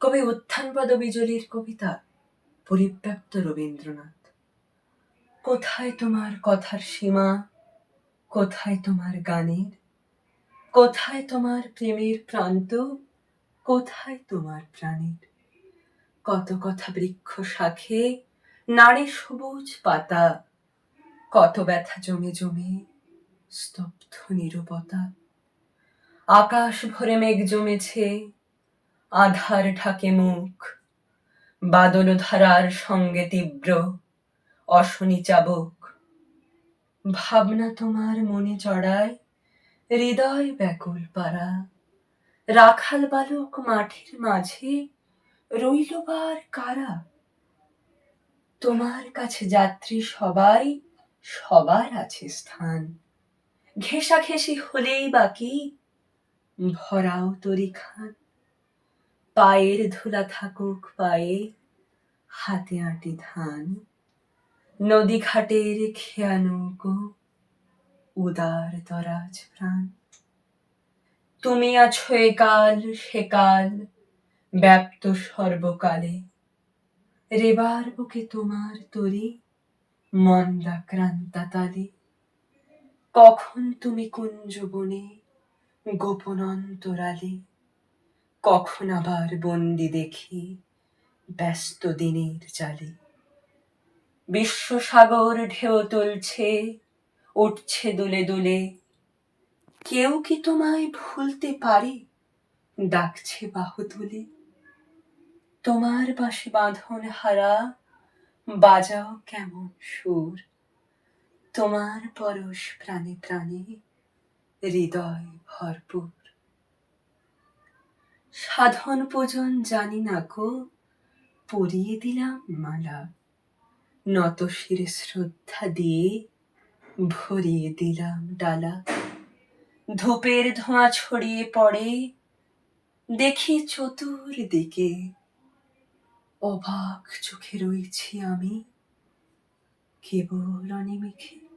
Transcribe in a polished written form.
কবি উত্থানপদ বিজলীর কবিতা পরিব্যাপ্ত রবীন্দ্রনাথ। কোথায় তোমার কথার সীমা, কোথায় তোমার গানের, কোথায় তোমার প্রেমের প্রান্ত, কোথায় তোমার প্রাণের? কত কথা বৃক্ষ শাখে, নাড়ে সবুজ পাতা, কত ব্যথা জমে জমে স্তব্ধ নীরবতা। আকাশ ভরে মেঘ জমেছে, আধার ঢাকে মুখ, বাদল ধারার সঙ্গে তীব্র অশনি চাবুক। ভাবনা তোমার মনে চড়ায়, হৃদয় ব্যাকুল পারা। রাখাল বালক মাঠের মাঝে রইল বার কারা? তোমার কাছে যাত্রী সবাই, সবার আছে স্থান। ঘেঁষাঘেঁষি হলেই বাকি ভরাও তরি খান। পায়ের ধুলা থাকুক পায়ে, হাতে আঁটি ধান। নদী ঘাটের খেয়া নৌকো, উদার দরাজ প্রাণ। তুমি আছো একাল সেকাল, ব্যাপ্ত সর্বকালে। রেবার বুকে তোমার তরি, মন্দাক্রান্তা তালে। কখন তুমি কুঞ্জ বনে, গোপন অন্তরালে, কখন আবার বন্দি দেখি ব্যস্ত দিনের জালে। বিশ্বসাগর ঢেউ তুলছে, উঠছে দুলে দুলে। কেউ কি তোমায় ভুলতে পারে, ডাকছে বাহু তুলে? তোমার বাঁশি বাঁধন হারা, বাজাও কেমন সুর। তোমার পরশ প্রাণে প্রাণে, হৃদয় ভরপুর। সাধন পূজন জানি না কো, পরিয়ে দিলাম মালা। নত শিরে শ্রদ্ধা দিয়ে ভরিয়ে দিলাম ডালা। ধূপের ধোঁয়া ছড়িয়ে পড়ে, দেখি চতুর্দিকে। অবাক চোখে রয়েছি আমি, কেবল অনিমেষে।